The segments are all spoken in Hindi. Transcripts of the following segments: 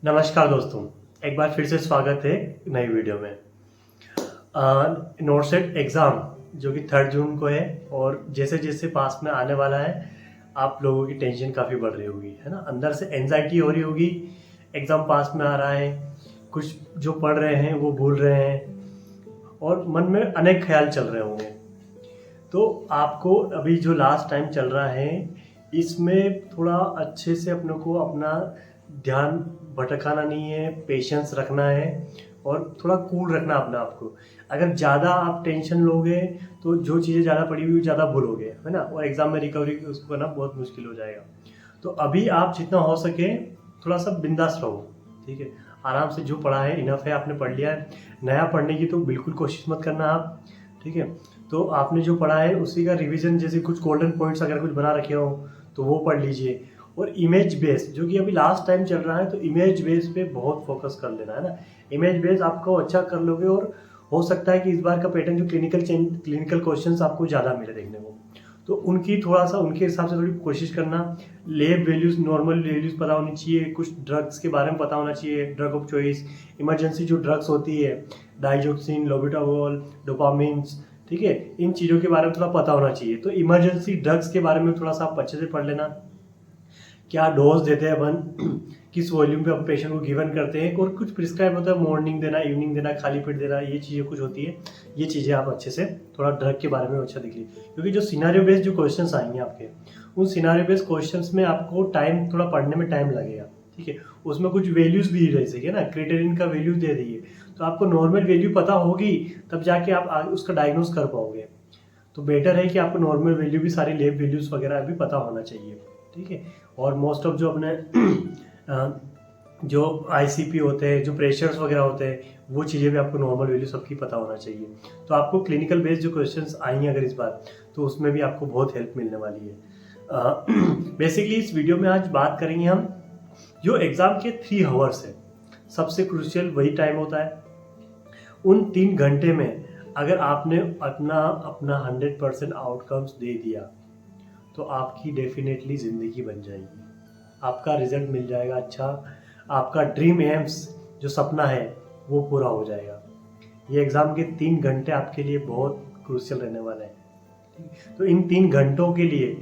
नमस्कार दोस्तों, एक बार फिर से स्वागत है नई वीडियो में। नोटसेट एग्ज़ाम जो कि 3 जून को है और जैसे जैसे पास में आने वाला है, आप लोगों की टेंशन काफ़ी बढ़ रही होगी, है ना? अंदर से एंजाइटी हो रही होगी, एग्ज़ाम पास में आ रहा है, कुछ जो पढ़ रहे हैं वो भूल रहे हैं और मन में अनेक ख्याल चल रहे होंगे। तो आपको अभी जो लास्ट टाइम चल रहा है, इसमें थोड़ा अच्छे से अपने को अपना ध्यान भटकाना नहीं है, पेशेंस रखना है और थोड़ा कूल रखना अपने आप को। अगर ज़्यादा आप टेंशन लोगे तो जो चीज़ें ज़्यादा पड़ी हुई ज़्यादा भूलोगे, है ना? और एग्ज़ाम में रिकवरी उसको करना बहुत मुश्किल हो जाएगा। तो अभी आप जितना हो सके थोड़ा सा बिंदास रहो, ठीक है? आराम से जो पढ़ा है इनफ है, आपने पढ़ लिया है। नया पढ़ने की तो बिल्कुल कोशिश मत करना आप, ठीक है? तो आपने जो पढ़ा है उसी का रिवीजन, जैसे कुछ गोल्डन पॉइंट्स अगर कुछ बना रखे हो तो वो पढ़ लीजिए। और इमेज बेस जो कि अभी लास्ट टाइम चल रहा है, तो इमेज बेस पे बहुत फोकस कर लेना, है ना? इमेज बेस आपको अच्छा कर लोगे और हो सकता है कि इस बार का पैटर्न जो क्लिनिकल क्वेश्चंस आपको ज़्यादा मिले देखने को, तो उनकी थोड़ा सा उनके हिसाब से थोड़ी कोशिश करना। लैब वैल्यूज़, नॉर्मल वैल्यूज़ पता होनी चाहिए, कुछ ड्रग्स के बारे में पता होना चाहिए, ड्रग ऑफ चॉइस, इमरजेंसी जो ड्रग्स होती है, डाइजोक्सिन, लोबिटावोल, डोपामिन्स, ठीक है? इन चीज़ों के बारे में थोड़ा पता होना चाहिए। तो इमरजेंसी ड्रग्स के बारे में थोड़ा सा आप अच्छे से पढ़ लेना। क्या डोज देते हैं अपन, किस वॉल्यूम पे हम पेशेंट को गिवन करते हैं, और कुछ प्रिस्क्राइब होता है, मॉर्निंग देना, इवनिंग देना, खाली पेट देना, ये चीज़ें कुछ होती है। ये चीज़ें आप अच्छे से थोड़ा ड्रग के बारे में अच्छा देख लीजिए, क्योंकि जो सिनारियो बेस्ड जो क्वेश्चंस आएंगे आपके, उन सिनारियो बेस्ड क्वेश्चंस में आपको टाइम थोड़ा पढ़ने में टाइम लगेगा, ठीक है? उसमें कुछ वैल्यूज़ दी रही है ना, क्रिटेरियन का वैल्यू दे दी है, तो आपको नॉर्मल वैल्यू पता होगी तब जाके आप उसका डायग्नोज कर पाओगे। तो बेटर है कि आपको नॉर्मल वैल्यू भी, सारी लैब वैल्यूज़ वगैरह भी पता होना चाहिए, ठीक है? और मोस्ट ऑफ जो अपने जो आईसीपी होते हैं, जो प्रेशर्स वगैरह होते हैं, वो चीज़ें भी आपको नॉर्मल वैल्यू सबकी पता होना चाहिए। तो आपको क्लिनिकल बेस्ड जो क्वेश्चंस आएंगे अगर इस बार, तो उसमें भी आपको बहुत हेल्प मिलने वाली है। बेसिकली इस वीडियो में आज बात करेंगे हम जो एग्ज़ाम के 3 आवर्स है, सबसे क्रूशियल वही टाइम होता है। उन 3 घंटे में अगर आपने अपना अपना 100% आउटकम्स दे दिया तो आपकी डेफिनेटली ज़िंदगी बन जाएगी, आपका रिजल्ट मिल जाएगा अच्छा, आपका ड्रीम एम्स जो सपना है वो पूरा हो जाएगा। ये एग्ज़ाम के 3 घंटे आपके लिए बहुत क्रूशियल रहने वाले हैं, ठीक? तो इन 3 घंटों के लिए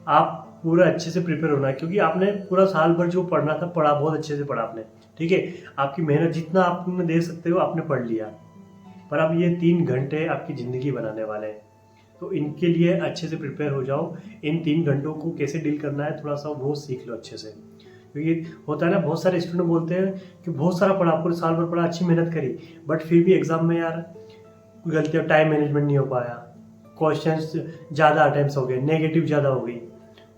आप पूरा अच्छे से प्रिपेयर होना है, क्योंकि आपने पूरा साल भर जो पढ़ना था पढ़ा, बहुत अच्छे से पढ़ा आपने, ठीक है? आपकी मेहनत जितना आपने दे सकते हो आपने पढ़ लिया, पर अब ये 3 घंटे आपकी ज़िंदगी बनाने वाले हैं। तो इनके लिए अच्छे से प्रिपेयर हो जाओ। इन 3 घंटों को कैसे डील करना है थोड़ा सा वो सीख लो अच्छे से, क्योंकि होता है ना, बहुत सारे स्टूडेंट बोलते हैं कि बहुत सारा पढ़ा, पूरे साल भर पढ़ा, अच्छी मेहनत करी, बट फिर भी एग्ज़ाम में यार गलतियाँ, टाइम मैनेजमेंट नहीं हो पाया, क्वेश्चंस ज़्यादा अटेम्प्ट्स हो गए, नेगेटिव ज़्यादा हो गई,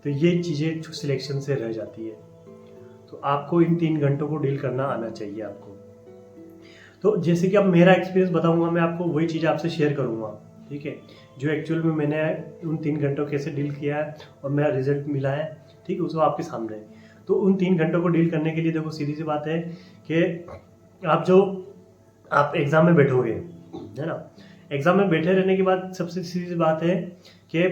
तो ये चीज़ें सिलेक्शन से रह जाती है। तो आपको इन 3 घंटों को डील करना आना चाहिए आपको। तो जैसे कि अब मेरा एक्सपीरियंस बताऊंगा, मैं आपको वही चीज़ आपसे शेयर करूंगा, ठीक है? जो एक्चुअल में मैंने उन 3 घंटों कैसे डील किया है और मेरा रिजल्ट मिला है, ठीक है, उसको आपके सामने है। तो उन 3 घंटों को डील करने के लिए देखो, सीधी सी बात है कि आप एग्ज़ाम में बैठोगे, है ना? एग्ज़ाम में बैठे रहने के बाद सबसे सीधी सी बात है कि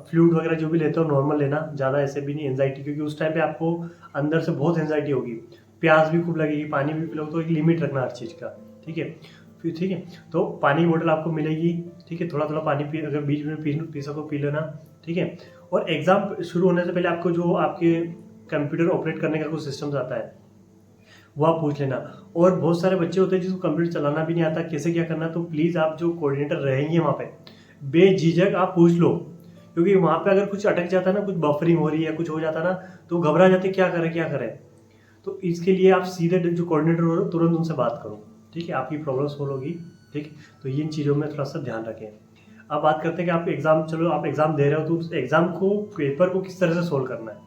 फ्लूइड वगैरह जो भी लेते हो नॉर्मल लेना, ज़्यादा ऐसे भी नहीं एंजाइटी, क्योंकि उस टाइम पे आपको अंदर से बहुत एंजाइटी होगी, प्यास भी खूब लगेगी, पानी भी पिलोगे, तो एक लिमिट रखना हर चीज़ का, ठीक है? फिर ठीक है, तो पानी की बोतल आपको मिलेगी, ठीक है? थोड़ा थोड़ा पानी पी, अगर बीच में पी सको पी लेना, ठीक है? और एग्ज़ाम शुरू होने से पहले आपको जो आपके कंप्यूटर ऑपरेट करने का कुछ सिस्टम्स आता है वो आप पूछ लेना। और बहुत सारे बच्चे होते हैं जिसको कंप्यूटर चलाना भी नहीं आता, कैसे क्या करना, तो प्लीज़ आप जो कोऑर्डिनेटर रहेंगे वहाँ पे बेझिझक आप पूछ लो, क्योंकि वहाँ पे अगर कुछ अटक जाता है ना, कुछ बफरिंग हो रही है, कुछ हो जाता है ना, तो घबरा जाते क्या करें क्या करें। तो इसके लिए आप सीधे जो कोऑर्डिनेटर हो तुरंत उनसे बात करो, ठीक है? आपकी प्रॉब्लम सोल्व होगी, ठीक? तो इन चीज़ों में थोड़ा सा ध्यान रखें। अब बात करते हैं कि आप एग्ज़ाम, चलो आप एग्ज़ाम दे रहे हो, तो उस एग्ज़ाम को, पेपर को किस तरह से सोल्व करना है,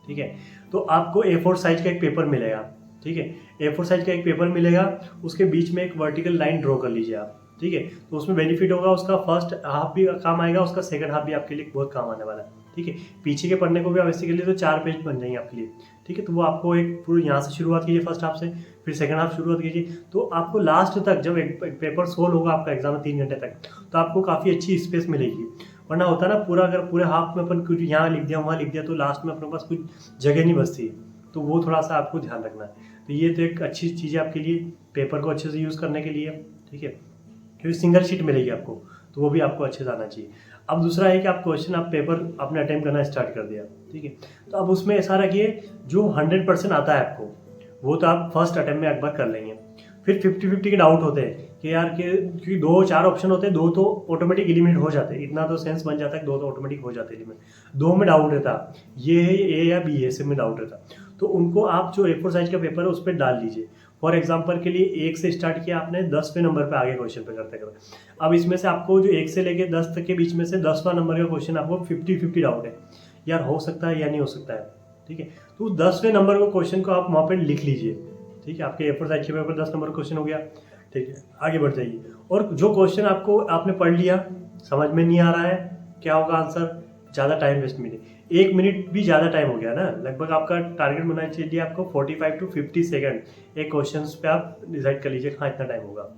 ठीक है? तो आपको A4 साइज का एक पेपर मिलेगा, ठीक है? A4 साइज का एक पेपर मिलेगा, उसके बीच में एक वर्टिकल लाइन ड्रॉ कर लीजिए आप, ठीक है? तो उसमें बेनिफिट होगा, उसका फर्स्ट हाफ भी काम आएगा, उसका सेकंड हाफ भी आपके लिए बहुत काम आने वाला है, ठीक है? पीछे के पढ़ने को भी आप इसके लिए तो 4 पेज बन जाएंगे आपके लिए, ठीक है? तो वो आपको एक पूरी यहाँ से शुरुआत कीजिए फर्स्ट हाफ से, फिर सेकंड हाफ शुरुआत कीजिए, तो आपको लास्ट तक जब एक पेपर सोल्व होगा आपका एग्जाम में 3 घंटे तक, तो आपको काफ़ी अच्छी स्पेस मिलेगी। वरना होता है ना, पूरा अगर पूरे हाफ में अपन कुछ यहाँ लिख दिया वहाँ लिख दिया, तो लास्ट में अपने पास कुछ जगह नहीं बचती, तो वो थोड़ा सा आपको ध्यान रखना है। तो ये तो एक अच्छी चीज़ है आपके लिए, पेपर को अच्छे से यूज़ करने के लिए, ठीक है, क्योंकि सिंगल शीट मिलेगी आपको, तो वो भी आपको अच्छे से आना चाहिए। अब दूसरा है कि आप क्वेश्चन, आप पेपर आपने अटेम्प्ट करना स्टार्ट कर दिया, ठीक है, तो अब उसमें ऐसा रखिए जो 100% आता है आपको वो तो आप फर्स्ट अटेम्प्ट में एक बार कर लेंगे। फिर 50-50 के डाउट होते हैं कि यार कि क्योंकि 2-4 ऑप्शन होते हैं, 2 तो ऑटोमेटिक एलिमिनेट हो जाते हैं, इतना तो सेंस बन जाता है कि 2 तो ऑटोमेटिक हो जाते हैं एलिमिनेट। 2 में डाउट रहता, ये है ए या बी, ऐसे में डाउट रहता, तो उनको आप जो A4 साइज का पेपर है उस पर डाल लीजिए। फॉर एग्जाम्पल के लिए 1 से स्टार्ट किया आपने, 10वें नंबर पे आगे क्वेश्चन पे करते करते, अब इसमें से आपको जो 1 से लेके 10 तक के बीच में से 10वां नंबर का क्वेश्चन आपको 50-50 डाउट है, यार हो सकता है या नहीं हो सकता है, ठीक है, तो 10वें नंबर का क्वेश्चन को आप वहाँ पे लिख लीजिए, ठीक है, आपके A4 साइज के पेपर 10 नंबर क्वेश्चन हो गया, ठीक है, आगे बढ़ जाइए। और जो क्वेश्चन आपको आपने पढ़ लिया, समझ में नहीं आ रहा है क्या होगा आंसर, ज़्यादा टाइम वेस्ट नहीं, 1 मिनट भी ज़्यादा टाइम हो गया ना, लगभग आपका टारगेट बनाना चाहिए आपको 45 to 50 सेकंड एक क्वेश्चन पे आप डिसाइड कर लीजिए हाँ इतना टाइम होगा,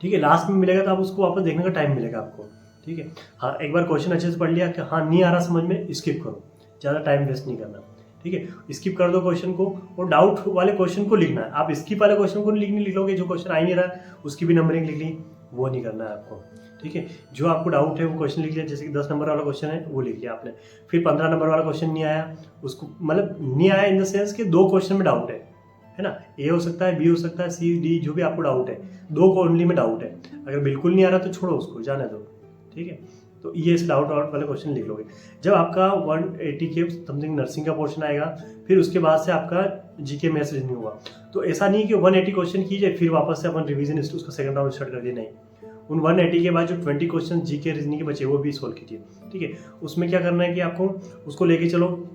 ठीक है, लास्ट में मिलेगा तो आप उसको वापस देखने का टाइम मिलेगा आपको, ठीक है, हाँ एक बार क्वेश्चन अच्छे से पढ़ लिया कि हाँ नहीं आ रहा समझ में, स्किप करो, ज़्यादा टाइम वेस्ट नहीं करना, ठीक है, स्किप कर दो क्वेश्चन को, और डाउट वाले क्वेश्चन को लिखना है, आप स्किप वाले क्वेश्चन को नहीं लिख लोगे, जो क्वेश्चन आ ही नहीं रहा उसकी भी नंबरिंग लिख ली, वो नहीं करना है आपको, ठीक है, जो आपको डाउट है वो क्वेश्चन लिख लिया, जैसे कि 10 नंबर वाला क्वेश्चन है वो लिख लिया आपने, फिर 15 नंबर वाला क्वेश्चन नहीं आया, उसको मतलब नहीं आया इन द सेंस कि 2 क्वेश्चन में डाउट है ना, ए हो सकता है, बी हो सकता है, सी डी, जो भी आपको डाउट है, 2 को ओनली में डाउट है, अगर बिल्कुल नहीं आ रहा तो छोड़ो उसको, जाने दो, ठीक है, तो ये इस डाउट वाले क्वेश्चन लिख लोगे। जब आपका 180 के समथिंग नर्सिंग का पोर्शन आएगा, फिर उसके बाद से आपका जीके मैथ्स रीजनिंग होगा, तो ऐसा नहीं कि 180 क्वेश्चन कीजिए फिर वापस से अपन रिवीजन उसका सेकंड राउंड स्टार्ट कर दिए, नहीं, उन 180 के बाद जो 20 क्वेश्चन जीके रीजनिंग के बचे वो भी सोल्व कीजिए, ठीक है, उसमें क्या करना है कि आपको उसको लेके चलो,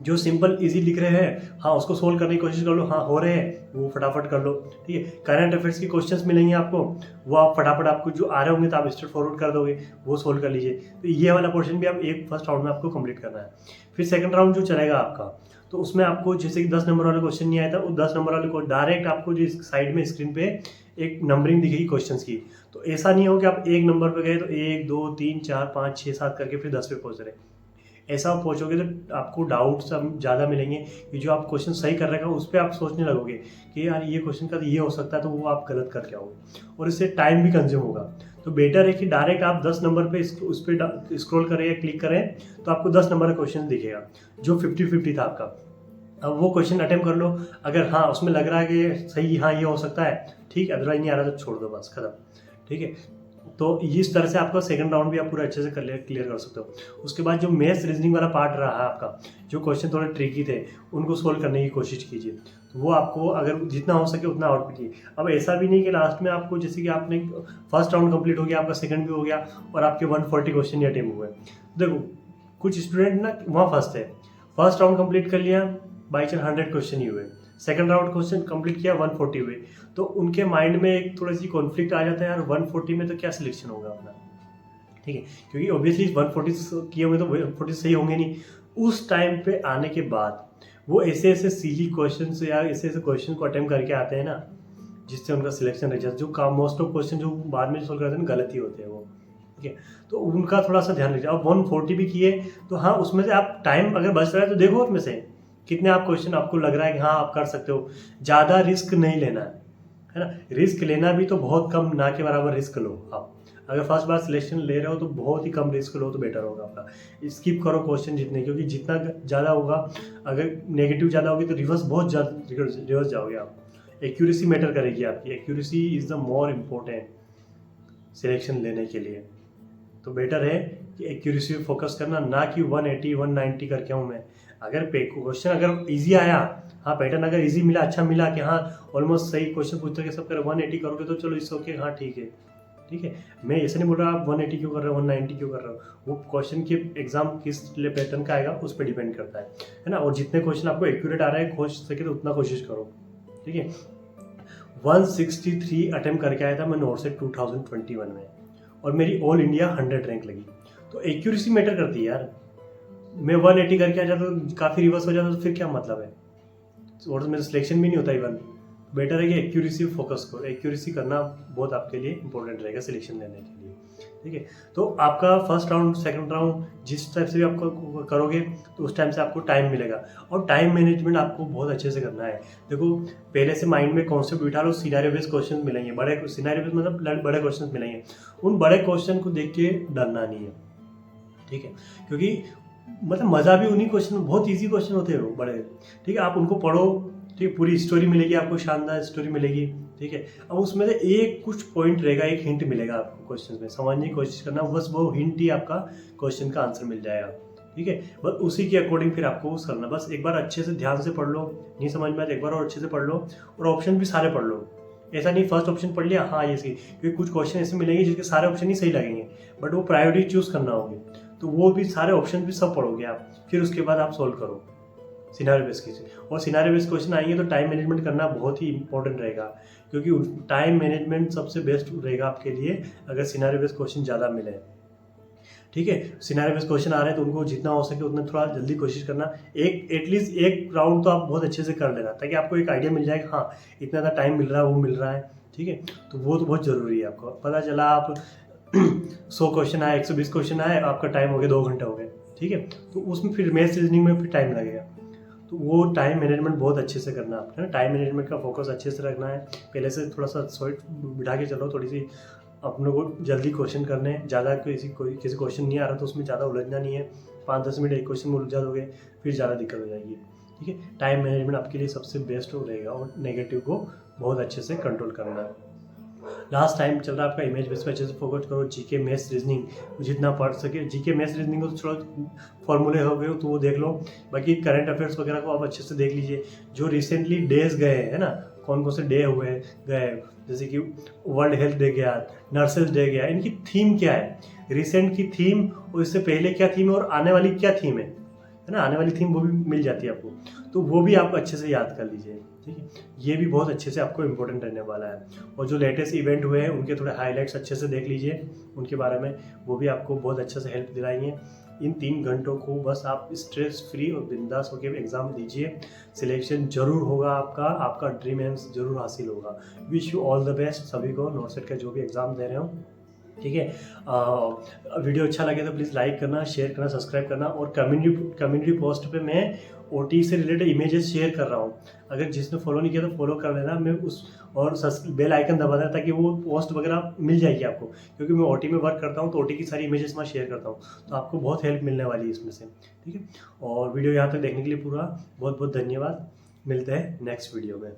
जो सिंपल इजी लिख रहे हैं हाँ उसको सोल्व करने की कोशिश कर लो, हाँ हो रहे हैं वो फटाफट कर लो, ठीक है, करंट अफेयर्स के क्वेश्चंस मिलेंगे आपको, वो आप फटाफट आपको जो आ रहे होंगे तो आप स्ट्रेट फॉरवर्ड कर दोगे, वो सोल्व कर लीजिए, तो ये वाला पोर्शन भी आप एक फर्स्ट राउंड में आपको कंप्लीट करना है। फिर सेकंड राउंड जो चलेगा आपका, तो उसमें आपको जैसे कि 10 नंबर वाला क्वेश्चन नहीं आया था, उस 10 नंबर वाले को डायरेक्ट आपको जो साइड में स्क्रीन पे एक नंबरिंग दिखेगी क्वेश्चन की, तो ऐसा नहीं हो कि आप एक नंबर पे गए तो 1 2 3 4 5 6 7 करके फिर 10 पे पहुंच रहे, ऐसा पहुंचोगे तो आपको डाउट्स ज़्यादा मिलेंगे, कि जो आप क्वेश्चन सही कर रहे हो उस पर आप सोचने लगोगे कि यार ये क्वेश्चन का तो ये हो सकता है, तो वो आप गलत करके आओगे और इससे टाइम भी कंज्यूम होगा। तो बेटर है कि डायरेक्ट आप 10 नंबर पे उस पर स्क्रॉल करें या क्लिक करें तो आपको 10 नंबर का क्वेश्चन दिखेगा जो 50-50 था आपका, अब वो क्वेश्चन अटेम्प्ट कर लो, अगर हाँ उसमें लग रहा है कि सही हाँ ये हो सकता है ठीक, अदरवाइज नहीं आ रहा तो छोड़ दो बस खत्म, ठीक है, तो इस तरह से आपका सेकंड राउंड भी आप पूरा अच्छे से क्लियर कर सकते हो। उसके बाद जो मैथ्स रीजनिंग वाला पार्ट रहा है आपका, जो क्वेश्चन थोड़े ट्रिकी थे उनको सोल्व करने की कोशिश कीजिए, तो वो आपको अगर जितना हो सके उतना आउटपुट कीजिए। अब ऐसा भी नहीं कि लास्ट में आपको जैसे कि आपने फर्स्ट राउंड कंप्लीट हो गया, आपका सेकंड भी हो गया और आपके 140 क्वेश्चन ही अटेम्प्ट हुए। देखो कुछ स्टूडेंट ना वहाँ फर्स्ट है, फर्स्ट राउंड कंप्लीट कर लिया, बाई चांस 100 क्वेश्चन ही हुए, सेकंड राउंड क्वेश्चन कंप्लीट किया 140 हुए, तो उनके माइंड में एक थोड़ी सी कॉन्फ्लिक्ट आ जाता है, यार 140 में तो क्या सिलेक्शन होगा अपना, ठीक है, क्योंकि ऑब्वियसली 140 किए होंगे तो 140 सही होंगे नहीं। उस टाइम पे आने के बाद वो ऐसे ऐसे सीली क्वेश्चन या ऐसे ऐसे क्वेश्चन को अटेम्प्ट करके आते हैं ना, जिससे उनका सिलेक्शन रह जाता है, जो काम मोस्ट ऑफ क्वेश्चन जो बाद में सोल्व करते हैं गलत ही होते हैं वो, ठीक है, तो उनका थोड़ा सा ध्यान रखिए। अब 140 भी किए तो हाँ उसमें से आप टाइम अगर बच रहा है तो देखो उसमें से कितने आप क्वेश्चन आपको लग रहा है कि हाँ आप कर सकते हो, ज़्यादा रिस्क नहीं लेना है ना, रिस्क लेना भी तो बहुत कम, ना के बराबर रिस्क लो आप, अगर फर्स्ट बार सिलेक्शन ले रहे हो तो बहुत ही कम रिस्क लो तो बेटर होगा आपका। स्किप करो क्वेश्चन जितने, क्योंकि जितना ज़्यादा होगा, अगर नेगेटिव ज़्यादा होगी तो रिवर्स बहुत ज़्यादा रिवर्स जाओगे आप। एक्यूरेसी मैटर करेगी आपकी, accuracy is the more important selection लेने के लिए, तो बेटर है कि एक्यूरेसी पे फोकस करना, ना कि 180 190 करके हूँ मैं। अगर क्वेश्चन अगर इजी आया, हाँ पैटर्न अगर इजी मिला, अच्छा मिला कि हाँ ऑलमोस्ट सही क्वेश्चन पूछते के सब कर 180 करोगे तो चलो इस ओके हाँ ठीक है, ठीक है, मैं ऐसे नहीं बोल रहा आप 180 क्यों कर रहे हो 190 क्यों कर रहे हो, वो क्वेश्चन के एग्जाम किस पैटर्न का आएगा उस पर डिपेंड करता है ना, और जितने क्वेश्चन आपको एक्यूरेट आ रहे हैं खोज सके तो उतना कोशिश करो, ठीक है। 163 अटेम्प्ट करके आया था मैं नॉर्थ से 2021 में, और मेरी ऑल इंडिया 100 रैंक लगी, तो एक्यूरेसी मैटर करती है यार। मैं 180 करके आ जाता तो काफ़ी रिवर्स हो जाता तो फिर क्या मतलब है, और मेरा सिलेक्शन भी नहीं होता इवन। बेटर है कि एक्यूरेसी फोकस करो, एक्यूरेसी करना बहुत आपके लिए इंपॉर्टेंट रहेगा सिलेक्शन लेने के लिए। ठीक है। तो आपका फर्स्ट राउंड, सेकंड राउंड जिस टाइप से भी आपको करोगे तो उस टाइम से आपको टाइम मिलेगा, और टाइम मैनेजमेंट आपको बहुत अच्छे से करना है। देखो, पहले से माइंड में कॉन्सेप्ट बिठा लो, सिनेरियो बेस्ड क्वेश्चन मिलेंगे, बड़े सिनेरियो बेस्ड मतलब बड़े क्वेश्चन मिलेंगे, उन बड़े क्वेश्चन को देख के डरना नहीं है, ठीक है। क्योंकि मतलब मज़ा भी उन्हीं क्वेश्चन में, बहुत ईजी क्वेश्चन होते हैं वो बड़े, ठीक है। आप उनको पढ़ो, ठीक है, पूरी स्टोरी मिलेगी आपको, शानदार स्टोरी मिलेगी, ठीक है। अब उसमें से एक कुछ पॉइंट रहेगा, एक हिंट मिलेगा आपको क्वेश्चन में, समझने की कोशिश करना, बस वो हिंट ही आपका क्वेश्चन का आंसर मिल जाएगा, ठीक है। बस उसी के अकॉर्डिंग फिर आपको उस करना, बस एक बार अच्छे से ध्यान से पढ़ लो, नहीं समझ में आए एक बार और अच्छे से पढ़ लो, और ऑप्शन भी सारे पढ़ लो। ऐसा नहीं फर्स्ट ऑप्शन पढ़ लिया, हाँ ये सही, क्योंकि कुछ क्वेश्चन ऐसे मिलेंगे जिसके सारे ऑप्शन ही सही लगेंगे, बट वो प्रायोरिटी चूज करना होगी, तो वो भी सारे ऑप्शन भी सब पढ़ोगे आप, फिर उसके बाद आप सोल्व करो सिनारियो बेस्ड क्वेश्चन। और सिनारियो बेस्ड क्वेश्चन आएंगे तो टाइम मैनेजमेंट करना बहुत ही इंपॉर्टेंट रहेगा, क्योंकि टाइम मैनेजमेंट सबसे बेस्ट रहेगा आपके लिए अगर सिनारियो बेस्ड क्वेश्चन ज़्यादा मिले, ठीक है। सिनारियो बेस्ड क्वेश्चन आ रहे हैं तो उनको जितना हो सके उतना थोड़ा जल्दी कोशिश करना, एक एटलीस्ट एक राउंड तो आप बहुत अच्छे से कर लेना, ताकि आपको एक आइडिया मिल जाए कि हाँ इतना ज़्यादा टाइम मिल रहा है, वो मिल रहा है, ठीक है। तो वो तो बहुत ज़रूरी है, आपको पता चला आप 100 क्वेश्चन आए, 120 क्वेश्चन आए, आपका टाइम हो गया 2 घंटे हो गए, ठीक है। तो उसमें फिर मैथ्स रीजनिंग में फिर टाइम लगेगा, तो वो टाइम मैनेजमेंट बहुत अच्छे से करना है आपको, टाइम मैनेजमेंट का फोकस अच्छे से रखना है, पहले से थोड़ा सा सोच बिठा के चलो, थोड़ी सी अपने को जल्दी क्वेश्चन करने, ज़्यादा किसी क्वेश्चन नहीं आ रहा तो उसमें ज़्यादा उलझना नहीं है, 5-10 मिनट एक क्वेश्चन में उलझा दोगे फिर ज़्यादा दिक्कत हो जाएगी, ठीक है। टाइम मैनेजमेंट आपके लिए सबसे बेस्ट रहेगा, और नेगेटिव को बहुत अच्छे से कंट्रोल करना है। लास्ट टाइम चल रहा है आपका इमेज बेस पे, अच्छे से फोकस करो, जीके मैथ्स रीजनिंग जितना पढ़ सके, जीके मैथ्स रीजनिंग को तो थोड़ा फॉर्मूले हो गए तो वो देख लो, बाकी करंट अफेयर्स वगैरह को आप अच्छे से देख लीजिए, जो रिसेंटली डेज गए हैं ना, कौन कौन से डे हुए गए, जैसे कि वर्ल्ड हेल्थ डे गया, नर्सेज डे गया, इनकी थीम क्या है, रिसेंट की थीम, और इससे पहले क्या थीम है, और आने वाली क्या थीम है ना, आने वाली थीम वो भी मिल जाती है आपको, तो वो भी आप अच्छे से याद कर लीजिए, ठीक है। ये भी बहुत अच्छे से आपको इम्पोर्टेंट रहने वाला है, और जो लेटेस्ट इवेंट हुए हैं उनके थोड़े हाईलाइट्स अच्छे से देख लीजिए उनके बारे में, वो भी आपको बहुत अच्छे से हेल्प दिलाएंगे। इन 3 घंटों को बस आप स्ट्रेस फ्री और बिंदास होकर एग्ज़ाम दीजिए, सिलेक्शन जरूर होगा आपका, आपका ड्रीम एम्स जरूर हासिल होगा। Wish you all the best सभी को, नॉर्सेट का जो भी एग्ज़ाम दे रहे हो, ठीक है। वीडियो अच्छा लगे तो प्लीज़ लाइक करना, शेयर करना, सब्सक्राइब करना, और कम्युनिटी पोस्ट पे मैं ओटी से रिलेटेड इमेजेस शेयर कर रहा हूँ, अगर जिसने फॉलो नहीं किया तो फॉलो कर लेना, मैं उस और बेल आइकन दबा देना ताकि वो पोस्ट वगैरह मिल जाएगी आपको, क्योंकि मैं ओटी में वर्क करता हूँ तो ओटी की सारी इमेजेस मैं शेयर करता हूँ, तो आपको बहुत हेल्प मिलने वाली है इसमें से, ठीक है। और वीडियो यहाँ तक देखने के लिए पूरा बहुत बहुत धन्यवाद, मिलते हैं नेक्स्ट वीडियो में।